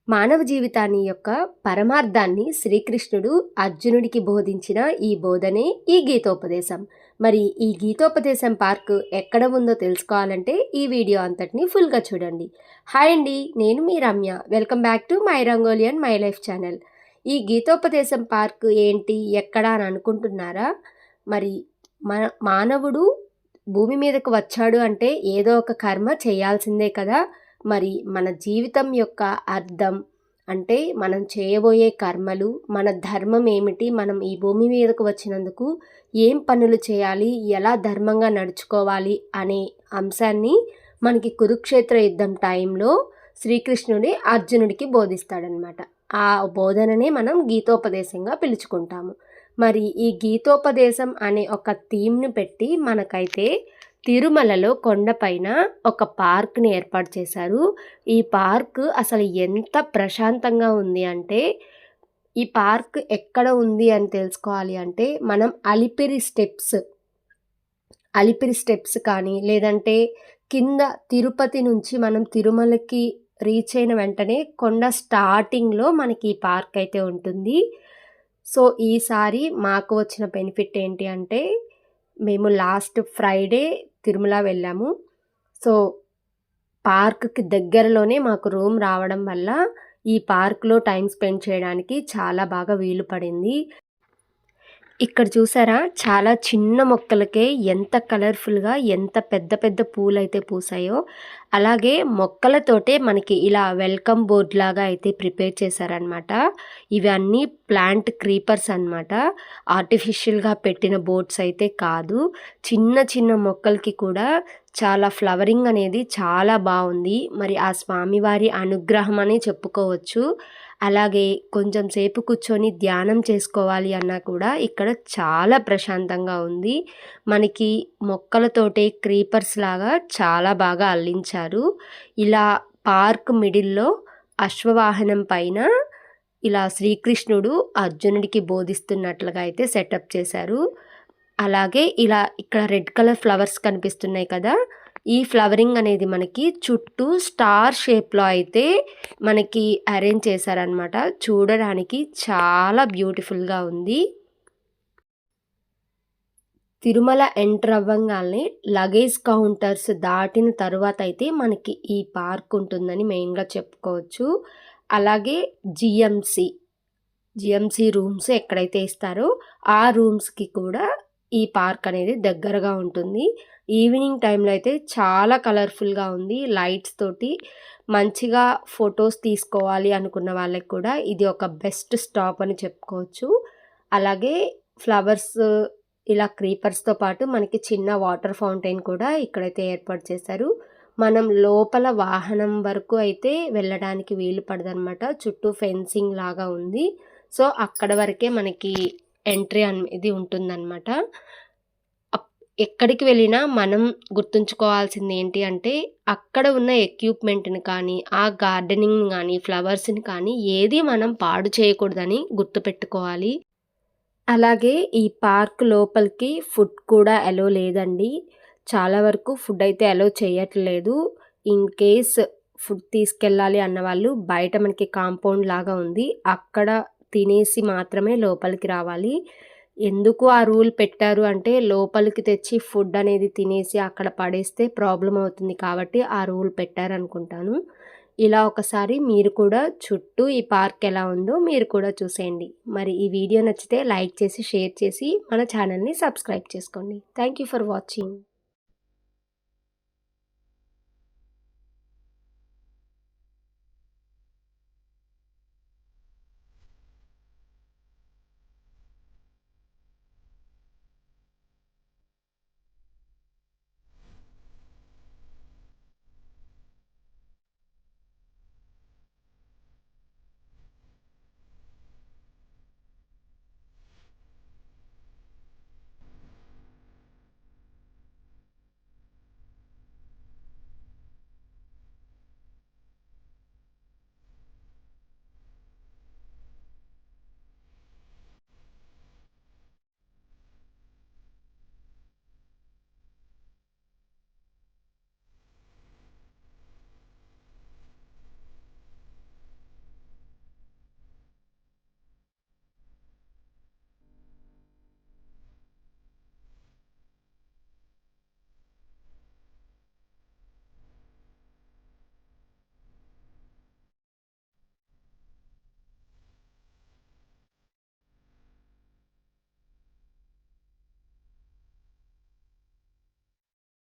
మానవ జీవితాన్ని యొక్క పరమార్థాన్ని శ్రీకృష్ణుడు అర్జునుడికి బోధించిన ఈ బోధనే ఈ గీతోపదేశం. మరి ఈ గీతోపదేశం పార్క్ ఎక్కడ ఉందో తెలుసుకోవాలంటే ఈ వీడియో అంతటిని ఫుల్గా చూడండి. హాయ్ అండి, నేను మీ Ramya. Welcome back to my rangoli and my life channel. ఈ గీతోపదేశం పార్క్ ఏంటి, ఎక్కడ అని అనుకుంటున్నారా? మరి మానవుడు భూమి మీదకు వచ్చాడు అంటే ఏదో ఒక కర్మ చేయాల్సిందే కదా. మరి మన జీవితం యొక్క అర్థం అంటే మనం చేయబోయే కర్మలు, మన ధర్మం ఏమిటి, మనం ఈ భూమి మీదకు వచ్చినందుకు ఏం పనులు చేయాలి, ఎలా ధర్మంగా నడుచుకోవాలి అనే అంశాన్ని మనకి కురుక్షేత్ర యుద్ధం టైంలో శ్రీకృష్ణుడి అర్జునుడికి బోధిస్తాడనమాట. ఆ బోధననే మనం గీతోపదేశంగా పిలుచుకుంటాము. మరి ఈ గీతోపదేశం అనే ఒక థీమ్ని పెట్టి మనకైతే తిరుమలలో కొండపైన ఒక పార్క్ని ఏర్పాటు చేశారు. ఈ పార్క్ అసలు ఎంత ప్రశాంతంగా ఉంది అంటే, ఈ పార్క్ ఎక్కడ ఉంది అని తెలుసుకోవాలి అంటే మనం అలిపిరి స్టెప్స్ కానీ, లేదంటే కింద తిరుపతి నుంచి మనం తిరుమలకి రీచ్ అయిన వెంటనే కొండ స్టార్టింగ్లో మనకి ఈ పార్క్ అయితే ఉంటుంది. సో ఈసారి మాకు వచ్చిన బెనిఫిట్ ఏంటి అంటే, మేము లాస్ట్ ఫ్రైడే తిరుమల వెళ్ళాము. సో పార్క్కి దగ్గరలోనే మాకు రూమ్ రావడం వల్ల ఈ పార్క్లో టైం స్పెండ్ చేయడానికి చాలా బాగా వీలు పడింది. ఇక్కడ చూసారా, చాలా చిన్న మొక్కలకే ఎంత కలర్ఫుల్గా ఎంత పెద్ద పెద్ద పూలు అయితే పూసాయో. అలాగే మొక్కలతోటే మనకి ఇలా వెల్కమ్ బోర్డ్ లాగా అయితే ప్రిపేర్ చేశారనమాట. ఇవన్నీ ప్లాంట్ క్రీపర్స్ అనమాట, ఆర్టిఫిషియల్గా పెట్టిన బోర్డ్స్ అయితే కాదు. చిన్న చిన్న మొక్కలకి కూడా చాలా ఫ్లవరింగ్ అనేది చాలా బాగుంది. మరి ఆ స్వామివారి అనుగ్రహం అని చెప్పుకోవచ్చు. అలాగే కొంచెం సేపు కూర్చొని ధ్యానం చేసుకోవాలి అన్నా కూడా ఇక్కడ చాలా ప్రశాంతంగా ఉంది. మనకి మొక్కలతోటే క్రీపర్స్ లాగా చాలా బాగా అల్లించారు. ఇలా పార్క్ మిడిల్లో అశ్వవాహనం పైన ఇలా శ్రీకృష్ణుడు అర్జునుడికి బోధిస్తున్నట్లుగా అయితే సెటప్ చేశారు. అలాగే ఇలా ఇక్కడ రెడ్ కలర్ ఫ్లవర్స్ కనిపిస్తున్నాయి కదా, ఈ ఫ్లవరింగ్ అనేది మనకి చుట్టూ స్టార్ షేప్లో అయితే మనకి అరేంజ్ చేశారనమాట. చూడడానికి చాలా బ్యూటిఫుల్గా ఉంది. తిరుమల ఎంటర్ అవ్వగానే లగేజ్ కౌంటర్స్ దాటిన తర్వాత అయితే మనకి ఈ పార్క్ ఉంటుందని మెయిన్గా చెప్పుకోవచ్చు. అలాగే జిఎంసి రూమ్స్ ఎక్కడైతే ఇస్తారో ఆ రూమ్స్కి కూడా ఈ పార్క్ అనేది దగ్గరగా ఉంటుంది. ఈవినింగ్ టైంలో అయితే చాలా కలర్ఫుల్గా ఉంది. లైట్స్ తోటి మంచిగా ఫొటోస్ తీసుకోవాలి అనుకున్న వాళ్ళకి కూడా ఇది ఒక బెస్ట్ స్టాప్ అని చెప్పుకోవచ్చు. అలాగే ఫ్లవర్స్ ఇలా క్రీపర్స్తో పాటు మనకి చిన్న వాటర్ ఫౌంటైన్ కూడా ఇక్కడైతే ఏర్పాటు చేశారు. మనం లోపల వాహనం వరకు అయితే వెళ్ళడానికి వీలు పడదనమాట. చుట్టూ ఫెన్సింగ్ లాగా ఉంది. సో అక్కడ వరకే మనకి ఎంట్రీ అనేది ఉంటుందన్నమాట. ఎక్కడికి వెళ్ళినా మనం గుర్తుంచుకోవాల్సింది ఏంటి అంటే, అక్కడ ఉన్న ఎక్విప్మెంట్ని కానీ, ఆ గార్డెనింగ్ కానీ, ఫ్లవర్స్ని కానీ ఏది మనం పాడు చేయకూడదని గుర్తుపెట్టుకోవాలి. అలాగే ఈ పార్క్ లోపలికి ఫుడ్ కూడా అలో లేదండి. చాలా వరకు ఫుడ్ అయితే అలో చేయట్లేదు. ఇన్ కేస్ ఫుడ్ తీసుకెళ్ళాలి అన్న వాళ్ళు బయట మనకి కాంపౌండ్ లాగా ఉంది, అక్కడ తినేసి మాత్రమే లోపలికి రావాలి. ఎందుకు ఆ రూల్ పెట్టారు అంటే, లోపలికి తెచ్చి ఫుడ్ అనేది తినేసి అక్కడ పడేస్తే ప్రాబ్లం అవుతుంది కాబట్టి ఆ రూల్ పెట్టారనుకుంటాను. ఇలా ఒకసారి మీరు కూడా చుట్టూ ఈ పార్క్ ఎలా ఉందో మీరు కూడా చూసేయండి. మరి ఈ వీడియో నచ్చితే లైక్ చేసి, షేర్ చేసి మన ఛానల్ని సబ్స్క్రైబ్ చేసుకోండి. Thank you for watching.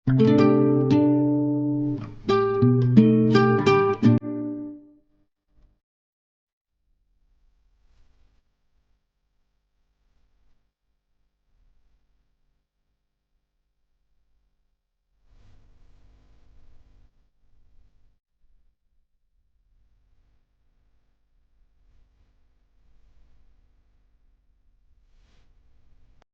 హ్మ్.